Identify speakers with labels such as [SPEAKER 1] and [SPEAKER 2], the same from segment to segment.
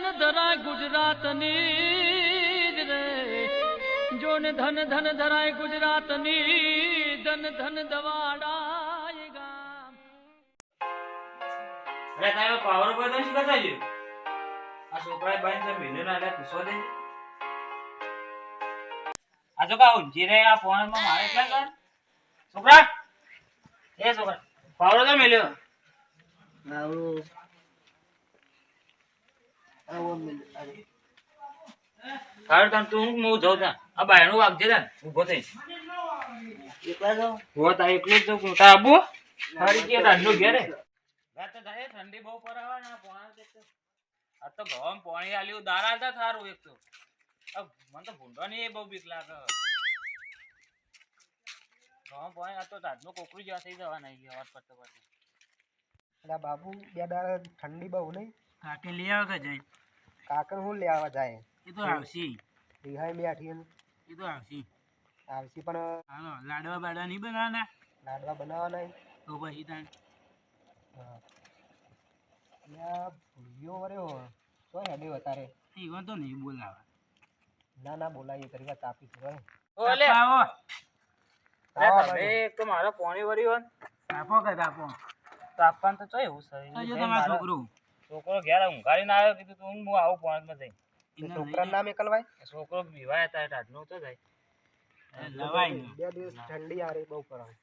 [SPEAKER 1] ધન ધરાય ગુજરાતની રે જોને ધન ધન ધરાય ગુજરાતની ધન ધન દવાડાય ગામ
[SPEAKER 2] અરે તારો પાવર બધો શું કરતા છે આ છોકરાએ બાઈન તો મિલિયન આલે પૂછવા દે આ જો કા ઊંચી રે આ ફોન માં મારે એટલા કર છોકરા એ છોકરા પાવર તો મિલ્યો હાર તમ તું હું જાઉં તા આ બાયણું વાગજે તા ઊભો થઈ એકલા જાવ હો તા એકલો જ જાઉં તા આબુ હારી કે રાડનો ઘેરે રાત થાય ઠંડી બહુ પરાવા ના પોણા દેતો આ તો ગોમ પાણી આલ્યું દારા તા થારું એક તો મને તો ભૂંડવાની એ બહુ બીક લાગે ગોમ પાણી આ તો રાડનો કોકરું જેવા થઈ જવા નહીં ગયા વાત પડતો પડતો
[SPEAKER 3] અલા બાબુ બે દાડા ઠંડી બહુ નહીં
[SPEAKER 2] કાકે લઈ આવ કે જાય
[SPEAKER 3] કાકર હું લેવા જાય
[SPEAKER 2] એ તો આવશી
[SPEAKER 3] રિહાઈ બેઠી
[SPEAKER 2] એ તો આવશી
[SPEAKER 3] આવશી પણ
[SPEAKER 2] હાલો લાડવા બાડવા નહીં બનાવવાના
[SPEAKER 3] લાડવા બનાવવા નહીં
[SPEAKER 2] તો પછી તાણ
[SPEAKER 3] ભૂલ્યો વર્યો તો હેડે વધારે
[SPEAKER 2] ઈવન તો નહીં બોલાવા
[SPEAKER 3] ના ના બોલાવીએ કરી વાત આપી છે
[SPEAKER 2] ઓલે આવો તમે એક તો મારો પાણી વર્યો તાપો કે તાપો તાપવાન તો ચોય એવું છે તમારો છોકરો ઘેર ઊંઘાડીને આવ્યો કીધું તું હું આવું પાણીમાં જઈ
[SPEAKER 3] છોકરાનું નામ એકલવાય
[SPEAKER 2] છોકરો બીવાય હતા ટાઢનો તો જાય લવાય
[SPEAKER 3] બે દિવસ ઠંડી આ રહી બહુ પડે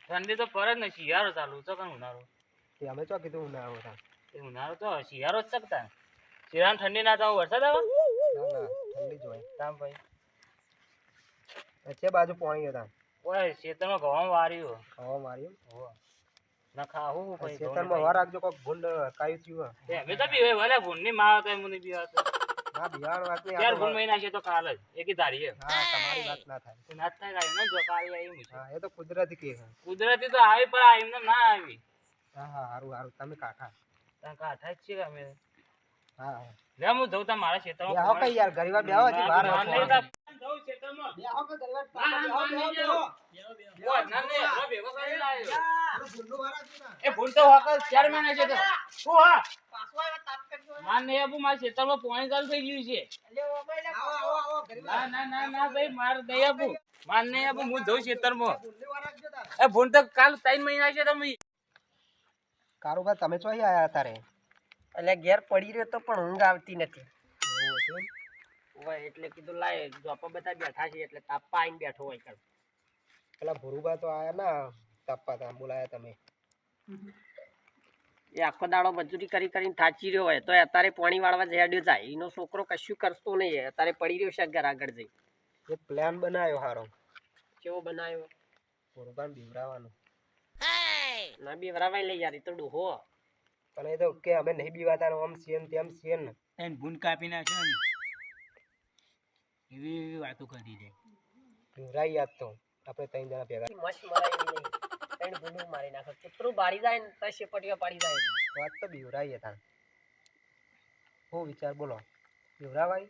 [SPEAKER 2] ઠંડી તો પડે જ ને શિયાળો ચાલુ તો કણ ઉનાળો
[SPEAKER 3] તે અમે ચો કીધું ઉનાળો હતા
[SPEAKER 2] એ ઉનાળો તો શિયાળો જ શકતા શિયાળા ઠંડી ના તો વરસાદ આવે
[SPEAKER 3] ના ના ઠંડી જ હોય
[SPEAKER 2] તામ ભાઈ
[SPEAKER 3] વચ્ચે બાજુ પાણી હતા
[SPEAKER 2] ઓય ખેતરમાં ઘઉં વાર્યું
[SPEAKER 3] હવા માર્યું
[SPEAKER 2] હો ના ખાવું ભાઈ
[SPEAKER 3] ખેતરમાં વાર રાખજો કોઈ ભૂંડ કાયું થયું
[SPEAKER 2] તે હવે તો બીવે ભલે ભૂંડની માવ તો મને બીવા તો
[SPEAKER 3] ના બિહાર વાત નહીં
[SPEAKER 2] ચાર ભૂંડ મહિના છે તો કાલ જ એકી ધારીએ
[SPEAKER 3] હા તમારી વાત ના થાય
[SPEAKER 2] તો નાત થાય ગાય ને જો કાલી આવી મુશે
[SPEAKER 3] હા એ તો કુદરતી કે છે
[SPEAKER 2] કુદરતી તો આવી પણ આ એમને ના આવી
[SPEAKER 3] હા હા હારું હારું તમે કાકા
[SPEAKER 2] તાં કાઠા જ છીએ અમે
[SPEAKER 3] હા હા
[SPEAKER 2] લે હું જઉં તા મારા ખેતરમાં
[SPEAKER 3] બેહો કઈ યાર ગરીબા બેહો છે બહાર
[SPEAKER 2] ના
[SPEAKER 3] બેહો
[SPEAKER 2] જઉં ખેતરમાં
[SPEAKER 3] બેહો કે ગરીબા
[SPEAKER 2] ના ને રો ભેગો કરી લાયો
[SPEAKER 3] ભૂંડો વાર રાખજો
[SPEAKER 2] એ ભૂલ તો વાકલ 4 મહિના છે તો શું હા પાછો આવ્યો તાપ કરજો માર ને આબુ મારા ખેતરમાં પાણી ચાલુ થઈ ગયું છે
[SPEAKER 3] એટલે ઓ ભાઈ આવો આવો આવો ગરીબા
[SPEAKER 2] ના ભાઈ માર દઈ આબુ માર ને આબુ હું જઉં ખેતરમાં
[SPEAKER 3] ભૂંડો વાર રાખજો તાર
[SPEAKER 2] એ ભૂલ તો કાલ 3 મહિના છે તમે
[SPEAKER 3] કારુબા તમે ચોઈ આયા તારે
[SPEAKER 4] એટલે ઘેર પડી રહ્યો તો પણ ઊંઘ આવતી નથી
[SPEAKER 3] એવું
[SPEAKER 4] હોય એટલે કીધું લાય જોપા બધા બેઠા છે એટલે તાપા આવીને બેઠો હોય કાલ
[SPEAKER 3] પેલા ભુરુબા તો આયા ના તાપા તા બોલાયા તમે
[SPEAKER 4] એ આખો દાડો મજૂરી કરી કરીને થાચી રહ્યો હોય તો અત્યારે પાણી વાળવા જડ્યો જાય એનો છોકરો કશું કરતો નહીં અત્યારે પડી રહ્યો છે ઘર આગળ જઈ
[SPEAKER 3] એક પ્લાન બનાવ્યો હારો
[SPEAKER 4] કેવો બનાવ્યો
[SPEAKER 3] ભુરુબાને બીવરાવાનો
[SPEAKER 4] ના બીવરાવાય લઈ યાર એ તો ડોહો
[SPEAKER 3] પણ એ તો કે અમે નહીં બીવાતા આમ સીએન તેમ સીએન ને
[SPEAKER 2] એને ભૂન કાપી નાખ્યો ને એવી વાતો કરી દે
[SPEAKER 3] બીવરાઈ યાદ તો આપણે ત્રણ જણા ભેગા
[SPEAKER 4] મસ્ત મરાય નહીં ત્રણ ભૂંડું મારી નાખે કૂતરું બાળી જાય ને તો શેપટીઓ પાડી જાય
[SPEAKER 3] વાત તો બીવરાઈ હતા હું વિચાર બોલો બીવરાવાઈ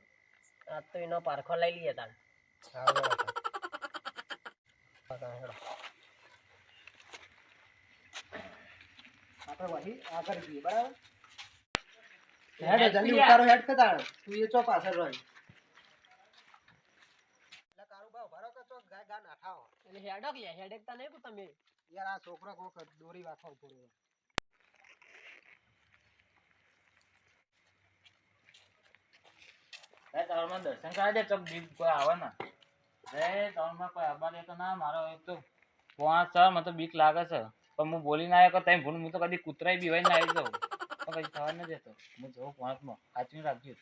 [SPEAKER 4] આ તો એનો પારખો લઈ લઈએ તાર
[SPEAKER 3] સારું હેડો આપણે વહી આગળ જઈએ બરાબર હેડ જલ્દી ઉતારો હેડ કે તાણ તું એ ચો પાછળ રહી એટલે કારુબા ભરો કે ચો ગાય ગા નાઠાઓ
[SPEAKER 4] એટલે હેડક લે હેડક તા નહીં તમે
[SPEAKER 3] યાર આ છોકરો કોક દોરી વાખવા ઉભો રહ્યો
[SPEAKER 2] એ તારમાં દર્શન કરાય દે ચક બીક કોઈ આવે ના એ તારમાં કોઈ આબા દે તો ના મારો એક તો પોણા સર મને તો બીક લાગે છે પણ હું બોલી ના આવ્યો કે તઈ ભૂલ હું તો કદી કૂતરાય બીવાઈ ના આવી જાઉં તો કઈ થવા ન દેતો હું જઉં પોણામાં સાચવી રાખજો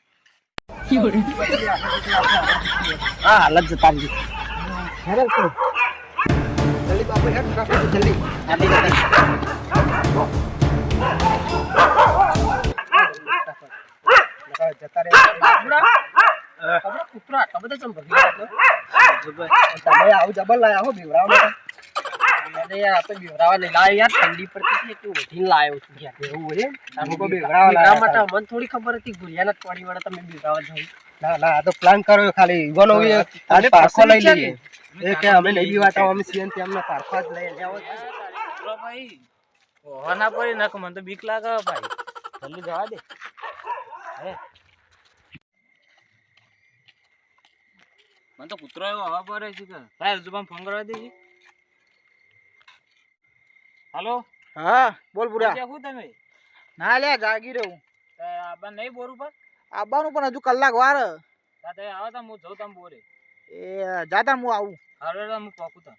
[SPEAKER 4] હા હાલત જતા રહી
[SPEAKER 3] હેડ તો જલ્દી બાપુ હેડ કાકા જલ્દી
[SPEAKER 4] આટી જતા
[SPEAKER 3] જતા રે
[SPEAKER 4] કુતરા આટલા બધા ચમ ભગી
[SPEAKER 3] તમે આવું જબર લાયા હો બીવરાવ
[SPEAKER 4] અરે યાર આપણે બીવરાવા નહીં લાયો યાર ઠંડી પડતી હતી તું ઉઠીને લાયો છું યાર
[SPEAKER 3] એવું હોય
[SPEAKER 4] તારું
[SPEAKER 3] બીવરાવા લાયા
[SPEAKER 4] માટે મને થોડી ખબર હતી ગુલિયાના જ પાણી વાળા તમે બીવરાવા જાવ
[SPEAKER 3] ના ના આ તો પ્લાન કર્યો ખાલી ઈવનો આજે પારખો લઈ લઈએ એ કે અમે નહીં બીવાતા અમે સીએન તેમને પારખો જ લઈ લેવો
[SPEAKER 2] ભાઈ ઓહો ના પડી નાખ મને તો બીક લાગે ભાઈ જલ્દી જવા દે હે મને તો કૂતરો એવો હવા પડે છે કે ભાઈ હજુ ફોન કરવા દેજે. હાલો
[SPEAKER 5] હા બોલ પૂરા.
[SPEAKER 2] શું તમે
[SPEAKER 5] ના લે જાગી રહ્યું.
[SPEAKER 2] આબા નહીં બોર ઉપર
[SPEAKER 5] આવવાનું પણ હજુ કલાક વાર.
[SPEAKER 2] સાથે આવો તો હું જઉં તમે બોરે.
[SPEAKER 5] એ જાતા હું આવું.
[SPEAKER 2] હારો હું પોકું તો.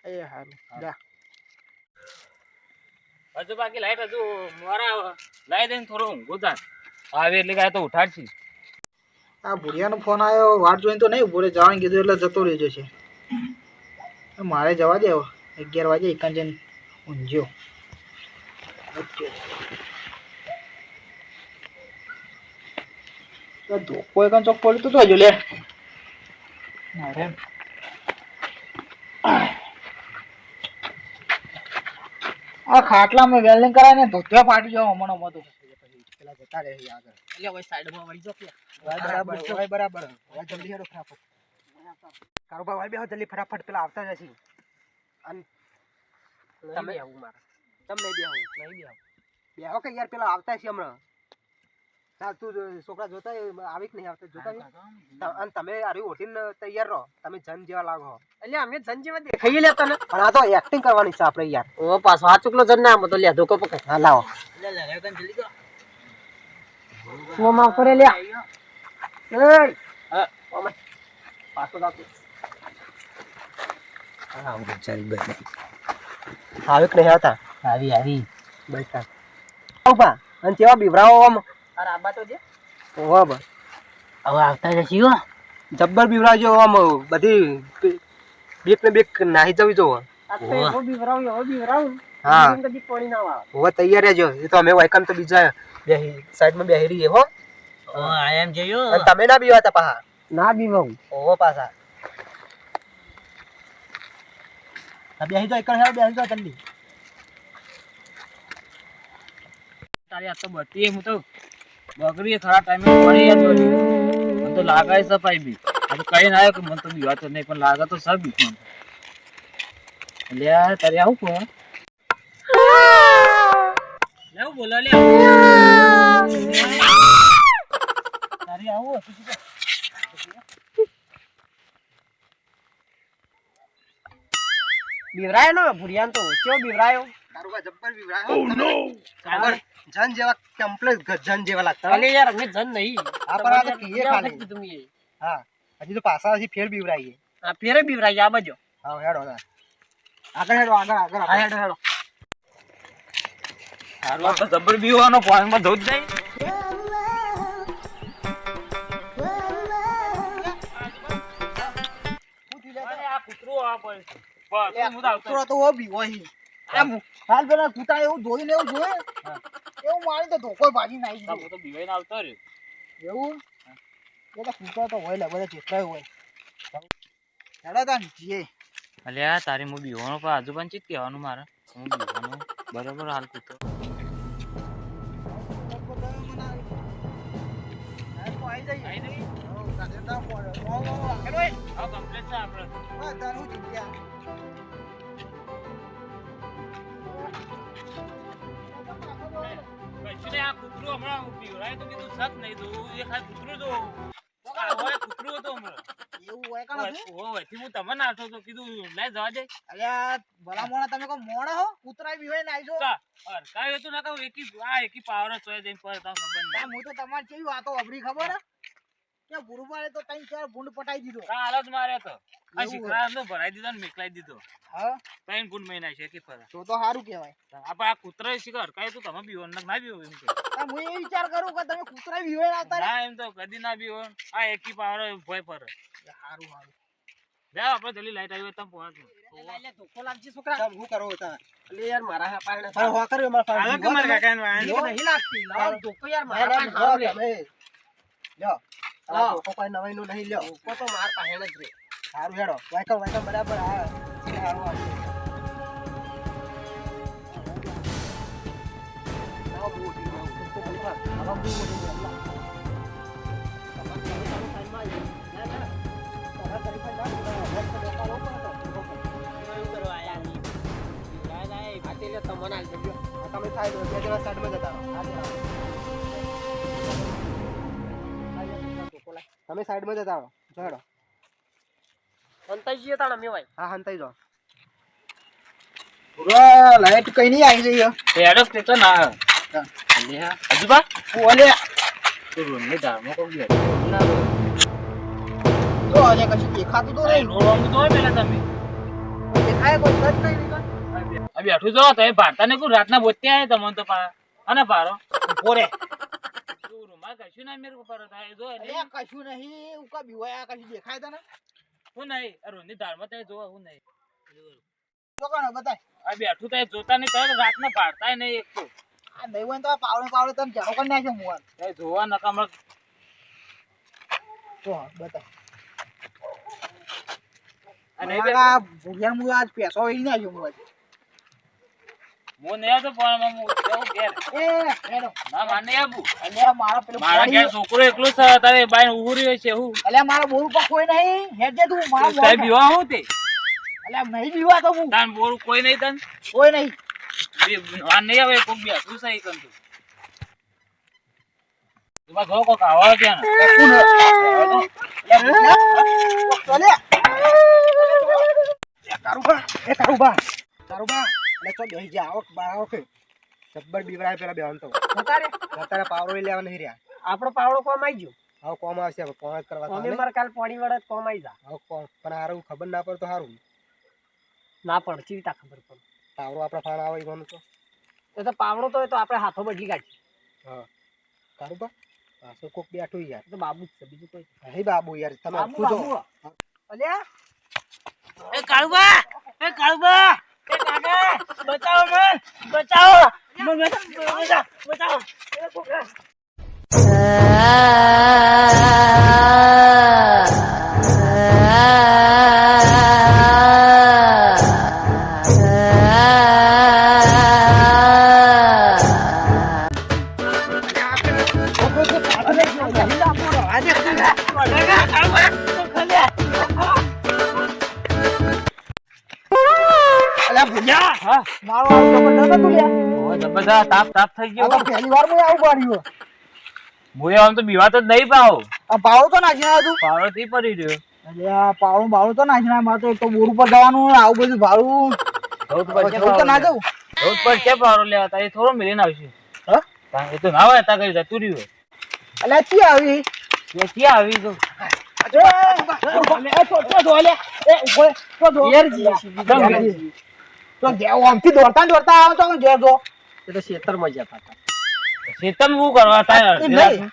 [SPEAKER 5] એ હારું જા.
[SPEAKER 2] હજુ બાકી લાઈટ હજુ મારા લાઈ દઈને થોડો ઊંઘો થાય આવે એટલે કાંઈ તો ઉઠાડશે.
[SPEAKER 5] આ ભુરિયાનો ફોન આવ્યો વાટ જોઈને તો નહીં ઉભો રે જવાનું કીધું એટલે જતો રહેજો છે. મારે જવા દે 11 વાગે એકાંજન ઊંઘ્યો. ધોકો એકાંત ચોક પડ્યું તો હજુ લે. આ ખાટલામાં વેલ્ડિંગ કરાય ને ધોતિયા ફાટી જાવ હમણાં મતો પેલા જતા રહે આગળ. એટલે હવે સાઈડમાં વળી જો કે બરાબર બરાબર હવે જલ્દી હેડો ફટાફટ. કારોબાર ભાઈ બેહો જલ્દી ફટાફટ પેલા આવતા જ હશે. અને તમે આવું મારે તમને બેહો બેહો કે યાર પેલા આવતા છે હમણાં. ના તું છોકરા જોતા આવી કે નહીં આવતા જોતા અને તમે અરે ઓઠીને તૈયાર રહો. તમે જન જેવા લાગો. એટલે અમે જન જેવા દેખાઈએ લે તને. પણ આ તો એક્ટિંગ કરવાની છે આપણે યાર. ઓ પાછો આ ચૂકલો જન ના આમ તો લે ધોકો પકડ. હા લાવો લે લે લે જલ્દી કરો. ઓ માં કરે લે. એ હા ઓમે પાછો દાતો. હા હું ચાલી ગઈ. આવી કે નહીં આવતા. આવી બેઠા. ઉભા અને કેવા બીવરાઓ આમ. અરે આબા તો જે ઓવા બસ હવે આવતા જશી હો. જબ્બર બીવરાજો આમ બધી બેક ને બેક નાહી જવી જો. ઓ બીવરાવ હા કદી પાણી ના આવે. હવે તૈયાર રહેજો. એ તો અમે વાયકમ તો બીજા બેહી સાઈડમાં બેહી રહીએ હો. ઓ આઈ એમ જયો. અને તમે ના બીવાતા પાહા. ના બીવાઉ ઓવો પાછા. આ બેહી જો એકણ હેડ બેહી જો જલ્દી.
[SPEAKER 2] તારી આ તો બતી હું તો બકરી થોડા ટાઈમે પડી ગયા છો. મને તો લાગે સફાઈ બી આ તો કઈ ના આવ્યો કે મને તો બીવા તો નહીં પણ લાગે તો સબ બી. લે તારે આવું કોણ લેવું બોલો લે તારે આવું
[SPEAKER 4] બીવરાયો ને ભુરિયાન તો કેવો બીવરાયો.
[SPEAKER 5] તારું જબ્બર બીવરાયો. ઓ નો આગળ જન જેવા કમ્પ્લીટ જન જેવા લાગતા.
[SPEAKER 4] અલે યાર અમે જન નહીં.
[SPEAKER 5] આ પર આ તો કીએ ખાલી
[SPEAKER 4] તમે.
[SPEAKER 5] હા હજી તો પાછા હજી ફેર બીવરાઈએ.
[SPEAKER 4] આ ફેરે બીવરાય આ બાજુ.
[SPEAKER 5] હા હેડો આગળ હેડો આગળ
[SPEAKER 4] હા હેડો હેડો.
[SPEAKER 2] હારું તો જબર બીવાનો પાણીમાં ધોઈ જાય. આ કૂતરો આ પડે છે. બસ હું તો આવતો.
[SPEAKER 5] તો ઓ બી હોય. આમ હાલ પેલા કૂતરા એવું જોઈને એવું જોયે. એવું મારી તો ધોકો ભાજી નાઈ દીધો.
[SPEAKER 2] હું તો બીવાઈને આવતો રહ્યો.
[SPEAKER 5] એવું એ તો કૂતરા તો હોય લે બધા જેટલા હોય. હેડો તા જીએ.
[SPEAKER 2] અલ્યા તારી હું બીવાનો પણ આજુબાજુ ચીત કહેવાનું મારે હું બીવાનું બરોબર હાલ કૂતરો. આ કૂતરો હમણાં પીવડાય તો કીધું સત નહીં દઉં એ ખાલી કૂતરો દો કૂતરો હતો હમણાં
[SPEAKER 5] એવું હોય કાં
[SPEAKER 2] હું તમને આવતો તો કીધું લઈ જવા દે.
[SPEAKER 5] અલ્યા ભલા મોણા તમે કોઈ મોણા હો કૂતરા બીવાય નાઈ જો.
[SPEAKER 2] કાંઈ હતું ના કહું એકી પાવર સોય જઈને પર તમને ખબર નહીં.
[SPEAKER 5] હું તો તમારે કેવી વાતો અબરી ખબર હે કે ગુરુવારે તો તઈ ચાર ભૂંડ પટાઈ દીધો.
[SPEAKER 2] હાલ જ મારે તો આ શિખરા નો ભરાઈ દીધો ને મેકલાઈ દીધો.
[SPEAKER 5] હા
[SPEAKER 2] ત્રણ ગુણ મહિના છે કે ફરા
[SPEAKER 5] તો સારું કહેવાય.
[SPEAKER 2] આપણે આ કૂતરા શિખર કાંઈ તું તમે બીવો ના બીવો એમ કે
[SPEAKER 5] હું એ વિચાર કરું કે તમે કૂતરા બીવાય આવતા
[SPEAKER 2] ના એમ તો કદી ના બીવો આ એકી પાવર ભય પર
[SPEAKER 5] સારું સારું
[SPEAKER 2] જાવ આપણે જલ્દી લાઈટ આવી તમે પહોંચો.
[SPEAKER 4] એટલે ધોકો લાગજી છોકરા.
[SPEAKER 5] હું કરો હતા
[SPEAKER 4] અલે યાર મારા હા પાડે.
[SPEAKER 5] હા હો કર્યો મારા પાસે.
[SPEAKER 2] હાલો કે મારા કાકાને વાય
[SPEAKER 4] નહીં લાગતી. લાવ ધોકો યાર મારા પાસે હારો લે.
[SPEAKER 5] લ્યો આ ધોકો કોઈ નવાઈ નું નહીં લ્યો.
[SPEAKER 4] ધોકો તો માર પાસે જ રે.
[SPEAKER 5] સારું હેડો વાયકમ બરાબર આ સારું આવશે. આવો મોટી આવો મોટી તમે સાઈડ બે જણા સાઈડમાં જતા રહો. તમે સાઈડમાં જતા રહો. ચડો
[SPEAKER 4] સંતાઈ જઈએ તાણ અમે હોય.
[SPEAKER 3] હા હંતાઈ જાઓ.
[SPEAKER 5] પૂરા લાઈટ કઈ નહીં આવી જઈએ.
[SPEAKER 2] પેડો તે તો ના લે હજુ બા
[SPEAKER 5] ઓલે
[SPEAKER 2] તો રોને ધામો કો ગયા
[SPEAKER 5] તો આજે કશું દેખાતું તો નહીં.
[SPEAKER 2] રોવાનું તો પેલા તમે
[SPEAKER 5] દેખાય કોઈ સજ નહીં નીકળ.
[SPEAKER 2] આ બેઠું જો તો એ ભારતા ને કોઈ રાતના બોત્યા આયા તમને તો પા અને પારો
[SPEAKER 5] પોરે
[SPEAKER 2] તું રૂમા કશું ના મેર ઉપર થાય જો એટલે
[SPEAKER 5] અરે કશું નહીં ઉકા બીવાયા કશું દેખાય તને
[SPEAKER 2] હું નહીં આ રોની ધારમાં તે જો હું નહીં
[SPEAKER 5] તો કોણ બતાય
[SPEAKER 2] આ બેઠું તે જોતા નહીં તો રાતના ભારતા નહીં એક તો
[SPEAKER 5] આ નહીં હોય તો પાવડે તને જાણો કરી નાખ્યો મુવાન
[SPEAKER 2] એ જોવા નકામ
[SPEAKER 5] તો બતાય
[SPEAKER 2] અને
[SPEAKER 5] આ ભુડિયા મુ આજ પેસો વળી નાખ્યો મુવાન
[SPEAKER 2] હું નહીં તો પણ હું કેવું ઘેર
[SPEAKER 5] એ હેડો
[SPEAKER 2] ના માને આબુ
[SPEAKER 5] અલ્યા મારો પેલો
[SPEAKER 2] મારા ઘેર છોકરો એકલો છે તારે બાઈ ઉભું રહ્યો છે હું
[SPEAKER 5] અલ્યા મારો બોર પર કોઈ નહીં હેડ દે તું મારો
[SPEAKER 2] તારે બીવા હું તે
[SPEAKER 5] અલ્યા નહીં બીવા તો હું
[SPEAKER 2] તાન બોર કોઈ નહીં તન
[SPEAKER 5] કોઈ નહીં
[SPEAKER 2] આ નહીં આવે કોક બે તું સહી કર તું તું ઘો કોક આવા ત્યાં
[SPEAKER 3] કારુબા એટલે તો બેહી જા આવક બાર કે જબ્બર બીવરાય પેલા બેહન તો તારે પાવરો લેવા નહીં રહ્યા
[SPEAKER 4] આપણો પાવડો કોમ આવી ગયો.
[SPEAKER 3] હવે કોમ આવશે હવે કોમ જ કરવા
[SPEAKER 4] અમે
[SPEAKER 3] તારે.
[SPEAKER 4] માર કાલ પાણી વડે કોમ આવી જા.
[SPEAKER 3] હવે કોમ પણ હારું ખબર ના પડે તો હારું
[SPEAKER 4] ના પણ ચીતા ખબર પડે.
[SPEAKER 3] પાવરો આપણા ફાણ આવે ઈવાનું તો
[SPEAKER 4] એ તો પાવડો તો એ તો આપણે હાથો બદલી કાઢી.
[SPEAKER 3] હા કારુબા પાછો કોક બેઠું યાર
[SPEAKER 4] એ તો બાબુ જ છે બીજું કોઈ.
[SPEAKER 3] હે બાબુ યાર તમે
[SPEAKER 4] બાબુ,
[SPEAKER 3] પૂછો
[SPEAKER 4] બાબુ. અલ્યા
[SPEAKER 2] એ કાળુબા એ કાકા બચાવો મને બચાવો મને બચાવો
[SPEAKER 5] અલ્યા ભુડિયા
[SPEAKER 2] હા
[SPEAKER 5] મારો આવું જબરદસ્ત હતું લ્યા
[SPEAKER 2] ઓ જબરદસ્ત તાપ થઈ
[SPEAKER 5] આ તો પહેલી વાર મેં આવું પાડ્યું
[SPEAKER 2] મુએ આમ તો બીવા તો જ નહીં પાવ
[SPEAKER 5] આ પાવડો તો નાખી નાખ્યો તું
[SPEAKER 2] પાવડો થી પડી રહ્યો
[SPEAKER 5] અલ્યા પાવડો બાવડો તો નાખી નાખ મારે તો એક તો બોર ઉપર જવાનું આવું બધું ભાડું
[SPEAKER 2] રોડ
[SPEAKER 5] હવે જવું તો ના જવું
[SPEAKER 2] રોડ પર કે પાવડો લેવા તા એ થોડો મિલીને આવશે
[SPEAKER 5] હા
[SPEAKER 2] તા એ તો ના હોય તા કઈ જતું રહ્યું
[SPEAKER 5] અલ્યા ચી આવી
[SPEAKER 2] એ ક્યાં આવી તો
[SPEAKER 4] એ તો ખેતરમાં જતા હતા.
[SPEAKER 2] શેતમ શું કરવા તા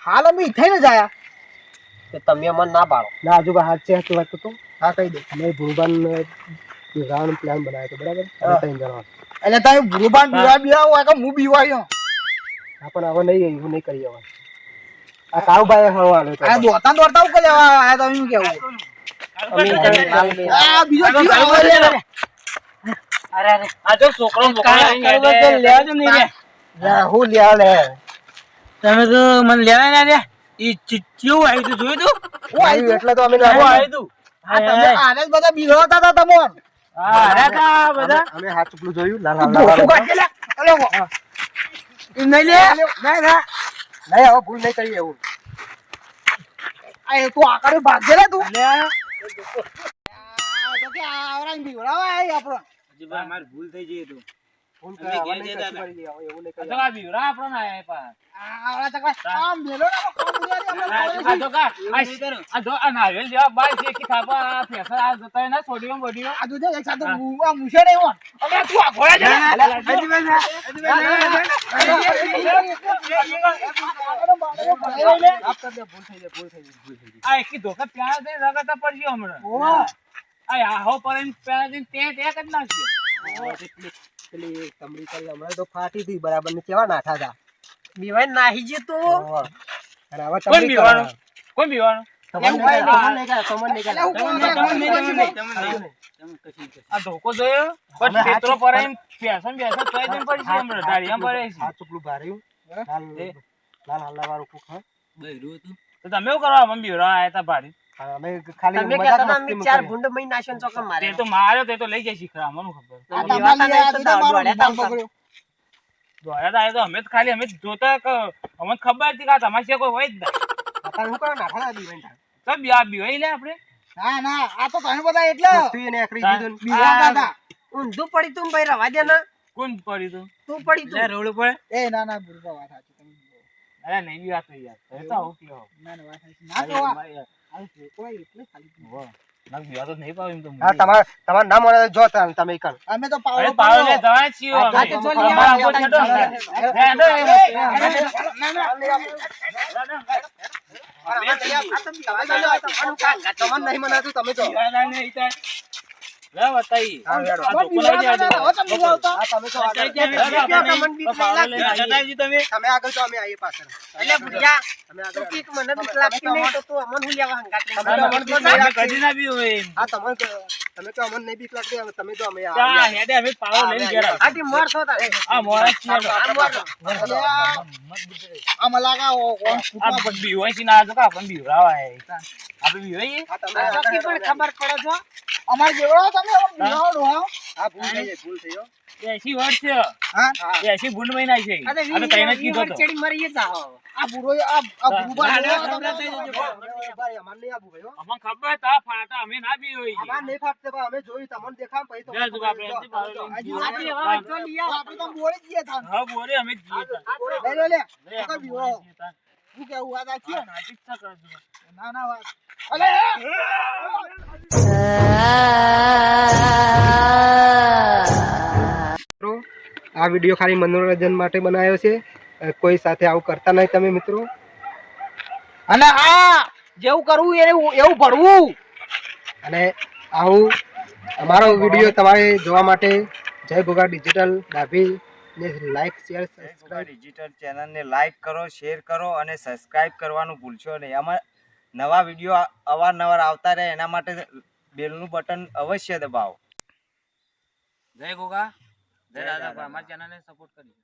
[SPEAKER 5] હાલ અમે થઈને જ આયા
[SPEAKER 4] કે તમે મને ના પાડો.
[SPEAKER 3] ના આજુબા હાથ છે તું વાત તો હા કહી દે અમે ભૂલબાન બીવાનો પ્લાન બનાવ્યો તો બરાબર
[SPEAKER 5] હા.
[SPEAKER 3] ત્રણ જણા
[SPEAKER 5] એટલે તમે ગુરુબાન બીવા હોય કે હું બીવાયો
[SPEAKER 3] હા પણ હવે નહીં એવું નહીં કરી હવે આ કારુભાઈ હળવાલો
[SPEAKER 5] આ દોડતા ઉપર લેવા આયા તમે શું કેવું
[SPEAKER 4] અમે તને લાલ બે-
[SPEAKER 5] આ બીજો જીવ આવે લે.
[SPEAKER 2] અરે અરે આ જો છોકરો
[SPEAKER 3] હું લ્યા લે
[SPEAKER 2] તમે તો મને લેવા ના લે ઈ ચીચું આવ્યું તું જોયું તું
[SPEAKER 5] હું આવ્યું
[SPEAKER 3] એટલે તો અમે
[SPEAKER 2] હું આવ્યું તું
[SPEAKER 5] આ તમે આને જ બધા બીવાતા હતા તમોન
[SPEAKER 2] હા અરે તા બધા
[SPEAKER 3] અમે હાથ ચૂકલું જોયું લાલ
[SPEAKER 5] ડોકું કાઢી લે. અલે વો. ઈ નહીં લે ના ના
[SPEAKER 3] નહીં હવે ભૂલ નહીં કરી એવું
[SPEAKER 5] આ એ તું આકડે ભાગજે લે તું આ તો કે આવરાને બીવડાવા આય આપણો
[SPEAKER 2] હજી ભાઈ મારી ભૂલ થઈ જઈ તું
[SPEAKER 3] ભૂલ
[SPEAKER 2] અમે
[SPEAKER 3] કરે હવે
[SPEAKER 2] ઘેર
[SPEAKER 3] નહીં
[SPEAKER 2] જતા
[SPEAKER 3] કશું કરી હવે એવું નહીં
[SPEAKER 2] આ
[SPEAKER 3] કરી
[SPEAKER 2] તો આ બીવરા આપણો ના આયા પા
[SPEAKER 5] આવરા તકવા આમ મેલો ના
[SPEAKER 2] આ તો કા આ જો આ નારિયેલ જેવા બાય છે કે થાપા ફેસર આ જતા ના સોડિયમ બોડિયો
[SPEAKER 5] આ દુધે એક સાથે આ મુશે નહીં હોન અલે તું આ ઘોડા જા
[SPEAKER 3] આપ કર દે ભૂલ થઈ જાય ભૂલ થઈ જાય
[SPEAKER 2] આ એકી ધોકા પ્યાર દે રગતા પડ્યો હમણાં આ હો પર પ્યાર દે તે જ નાખ્યો
[SPEAKER 3] પેલી તમરી કરી હમણાં તો ફાટી હતી બરાબર ને કેવા નાઠા હતા
[SPEAKER 4] બીવાય નાહી જતો.
[SPEAKER 3] અને હવે
[SPEAKER 2] કોણ
[SPEAKER 3] તમરી
[SPEAKER 2] બીવાનું કોણ બીવાનું આ ધોકો જોયો પણ પેત્રો પર ફેશન બેસન તોય તેમ પડી છે હમણાં ડાળિયા પડે છે
[SPEAKER 3] હાથ ચૂકલું ભાર્યું લાલ હલ્લા વાળું કુક હા
[SPEAKER 2] તો તમે શું કરવા મમ્મી બીવરા આયા તા ભારી
[SPEAKER 3] અમે ખાલી
[SPEAKER 4] તમે
[SPEAKER 3] મજાક
[SPEAKER 4] કહેતા હતા
[SPEAKER 3] મસ્તી
[SPEAKER 4] અમે ચાર
[SPEAKER 3] કરી.
[SPEAKER 4] ભૂંડ મહી નાખ્યો ને ચોકમ મારે.
[SPEAKER 2] તે તો માર્યો તે તો લઈ જાય શીખરા મને ખબર
[SPEAKER 5] આ તમારી આ દુધે મારો
[SPEAKER 4] દોડ્યા
[SPEAKER 5] મોબાઈલ પકડ્યો.
[SPEAKER 2] દોડ્યા તા એ તો અમે જ ખાલી અમે જ જોતા કે અમને ખબર હતી કે આ તમારી સિવાય કોઈ હોય જ ના
[SPEAKER 3] અત્યારે હું કરો નાઠા હતા દીવાન
[SPEAKER 2] તો બી આ બીવાઈ લે આપણે
[SPEAKER 5] ના ના આ તો તમે બધા એટલે
[SPEAKER 3] તું એને એકરી દીધું ને.
[SPEAKER 5] બીવાતા હતા.
[SPEAKER 4] ઊંધું પડી તું ભાઈ રવા દે ને
[SPEAKER 2] કોણ પડી તું
[SPEAKER 4] તું પડી તું
[SPEAKER 2] રોડ ઉપર
[SPEAKER 5] એ ના ના બુરબા વાત સાચી તમે
[SPEAKER 2] અરે નહીં બી વાત નહીં યાર એ તો આવું કયો
[SPEAKER 5] ના ના વાત સાચી ના તો આ કોઈ એટલે ખાલી
[SPEAKER 2] ના બી તો નહીં પાવ એમ તો
[SPEAKER 3] હા તમાર નામ મને જો તમે કર
[SPEAKER 5] અમે તો
[SPEAKER 2] અરે
[SPEAKER 5] પાવડો
[SPEAKER 2] પાવલે જવા છીએ અમે
[SPEAKER 5] આજે જો લઈ
[SPEAKER 2] અમારા
[SPEAKER 5] આવ્યા.
[SPEAKER 2] આબો છેડો
[SPEAKER 3] તમને નહીં મનાતું તમે જો
[SPEAKER 2] લે બતાઈ
[SPEAKER 3] હા, હેડો.
[SPEAKER 2] આ તો કોલાઈ જાજો
[SPEAKER 5] તમે જાઓ તો.
[SPEAKER 3] હા તમે જો આગળ.
[SPEAKER 2] બાવળાજી તમે
[SPEAKER 3] તમે આગળ જો અમે આવીએ પાછળ
[SPEAKER 4] એટલે ભુરિયા
[SPEAKER 3] તમે
[SPEAKER 4] તું
[SPEAKER 3] આગળ
[SPEAKER 4] કીક મને બીક લાગતી નહીં તો તું અમન હું લેવા હંગાત લઈને
[SPEAKER 3] તમે તો અમન બીક
[SPEAKER 2] તમે
[SPEAKER 3] લાગતી.
[SPEAKER 2] કદી ના બી હોય એમ.
[SPEAKER 3] હા તમે તો અમને નહીં બીક લાગતી હવે તમે જો અમે
[SPEAKER 2] ચા હેડે અમે પાવર લઈને ઘેર આવીએ.
[SPEAKER 4] આટી મોર છો તારે
[SPEAKER 2] આ મોરા છીએ તો.
[SPEAKER 4] આ મોર
[SPEAKER 5] આમાં લાગા ઓ
[SPEAKER 2] આ પણ બી હોય છે ના જો કા પણ બી રાવાય આપણે બી હોય
[SPEAKER 3] હા તમે
[SPEAKER 4] આ ચોકી પણ ખબર પડે છો
[SPEAKER 5] અમાર જેવડો તમે બીવાડો હા
[SPEAKER 3] હા ભૂલ થઈ જાય ભૂલ થઈ ગયો
[SPEAKER 2] 80 વર્ષ છે
[SPEAKER 5] હા
[SPEAKER 2] 80 ગુણ મહિના છે
[SPEAKER 4] અરે
[SPEAKER 2] અને તઈને જ કીધો તો
[SPEAKER 4] ચડી મરી જાઓ
[SPEAKER 5] આ બુરો આ બુરબા
[SPEAKER 2] ના, ના,
[SPEAKER 5] જોવો
[SPEAKER 2] ના,
[SPEAKER 5] તમે.
[SPEAKER 2] ના,
[SPEAKER 3] ભાઈ અમાર નહીં આવું ભાઈ હો.
[SPEAKER 2] અમને ખબર તા ફાટા અમે ના બી હોય
[SPEAKER 3] અમાર નહીં ફાટતે ભાઈ અમે જોયું તમને દેખામ પછી તો
[SPEAKER 2] જા જો આપણે એમથી પાવર લઈને
[SPEAKER 5] હજી
[SPEAKER 2] જઈએ.
[SPEAKER 5] આપણે
[SPEAKER 4] હવે જો લઈ આવો.
[SPEAKER 5] આપણે તો બોળી જ ગયા હતા
[SPEAKER 2] હા બોરે અમે જ જીએ તા.
[SPEAKER 5] લે લે લે
[SPEAKER 2] લે,
[SPEAKER 5] તો
[SPEAKER 2] આપણે
[SPEAKER 5] બીવો.
[SPEAKER 2] બોરે જીએ તા.
[SPEAKER 5] હું કેવું વાત આ છે
[SPEAKER 2] હા, નાટક શા કરો છો?
[SPEAKER 5] ના ના વાત અલે
[SPEAKER 3] મિત્રો આ વિડીયો ખાલી મનોરંજન માટે બનાવ્યો છે કોઈ સાથે આવું કરતા નહીં તમે મિત્રો
[SPEAKER 5] અને આ જેવું કરવું એવું ભરવું
[SPEAKER 3] અને આવું અમારો વિડીયો તમારે જોવા માટે જય ગોગા ડિજિટલ ડાભી ને લાઈક શેર સબસ્ક્રાઇબ
[SPEAKER 6] ડિજિટલ ચેનલને લાઈક કરો શેર કરો અને સબસ્ક્રાઇબ કરવાનું ભૂલશો નહીં અમારા નવા વિડીયો અવારનવાર આવતા રહે એના માટે બેલનું બટન અવશ્ય દબાવો
[SPEAKER 2] જય ગોગા જય દાદા અમારા ચેનલને સપોર્ટ કરી